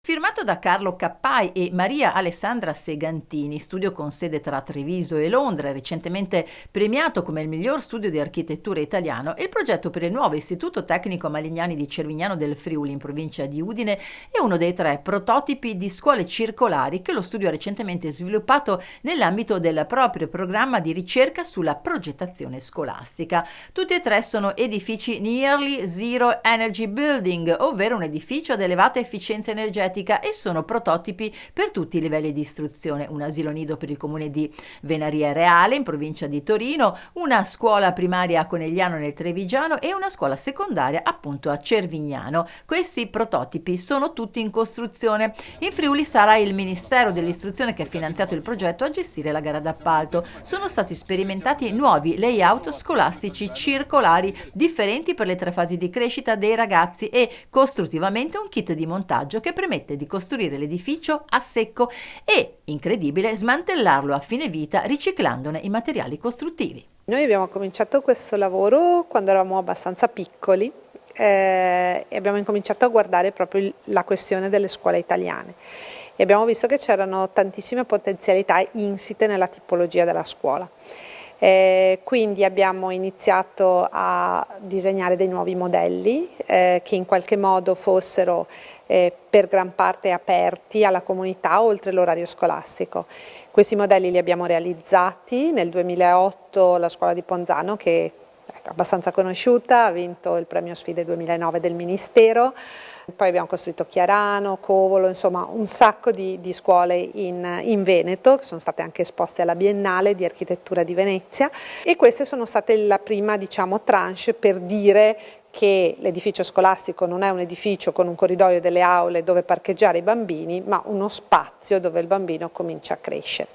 Firmato da Carlo Cappai e Maria Alessandra Segantini, studio con sede tra Treviso e Londra, recentemente premiato come il miglior studio di architettura italiano, il progetto per il nuovo Istituto Tecnico Malignani di Cervignano del Friuli in provincia di Udine è uno dei 3 prototipi di scuole circolari che lo studio ha recentemente sviluppato nell'ambito del proprio programma di ricerca sulla progettazione scolastica. Tutti e 3 sono edifici Nearly Zero Energy Building, ovvero un edificio ad elevata efficienza energetica, e sono prototipi per tutti i livelli di istruzione: un asilo nido per il comune di Venaria Reale in provincia di Torino, una scuola primaria a Conegliano nel Trevigiano e una scuola secondaria appunto a Cervignano. Questi prototipi sono tutti in costruzione. In Friuli sarà il Ministero dell'Istruzione che ha finanziato il progetto a gestire la gara d'appalto. Sono stati sperimentati nuovi layout scolastici circolari differenti per le 3 fasi di crescita dei ragazzi e costruttivamente un kit di montaggio che permette di costruire l'edificio a secco e, incredibile, smantellarlo a fine vita riciclandone i materiali costruttivi. Noi abbiamo cominciato questo lavoro quando eravamo abbastanza piccoli e abbiamo incominciato a guardare proprio la questione delle scuole italiane e abbiamo visto che c'erano tantissime potenzialità insite nella tipologia della scuola. Quindi abbiamo iniziato a disegnare dei nuovi modelli che in qualche modo fossero per gran parte aperti alla comunità oltre l'orario scolastico. Questi modelli li abbiamo realizzati nel 2008. La scuola di Ponzano, che è abbastanza conosciuta, ha vinto il premio Sfide 2009 del Ministero. Poi abbiamo costruito Chiarano, Covolo, insomma un sacco di scuole in Veneto che sono state anche esposte alla Biennale di Architettura di Venezia, e queste sono state la prima, diciamo, tranche per dire che l'edificio scolastico non è un edificio con un corridoio delle aule dove parcheggiare i bambini, ma uno spazio dove il bambino comincia a crescere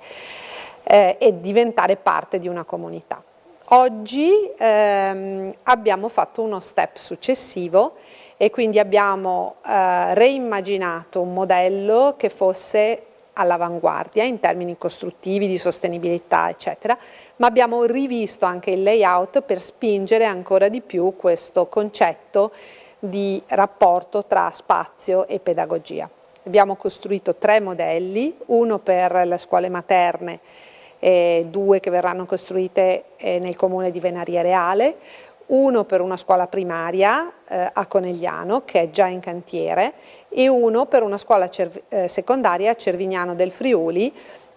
e diventare parte di una comunità. Oggi abbiamo fatto uno step successivo e quindi abbiamo reimmaginato un modello che fosse all'avanguardia in termini costruttivi, di sostenibilità, eccetera, ma abbiamo rivisto anche il layout per spingere ancora di più questo concetto di rapporto tra spazio e pedagogia. Abbiamo costruito 3 modelli, uno per le scuole materne, 2 che verranno costruite nel comune di Venaria Reale, uno per una scuola primaria a Conegliano che è già in cantiere e uno per una scuola secondaria a Cervignano del Friuli,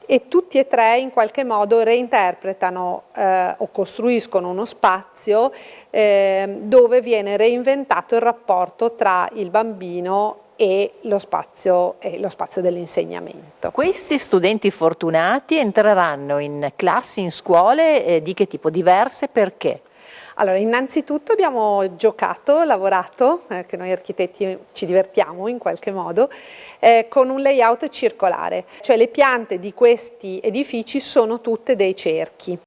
e tutti e 3 in qualche modo reinterpretano o costruiscono uno spazio dove viene reinventato il rapporto tra il bambino e lo spazio dell'insegnamento. Questi studenti fortunati entreranno in classi, in scuole di che tipo? Diverse, perché? Allora, innanzitutto abbiamo giocato, lavorato, che noi architetti ci divertiamo in qualche modo, con un layout circolare, cioè le piante di questi edifici sono tutte dei cerchi.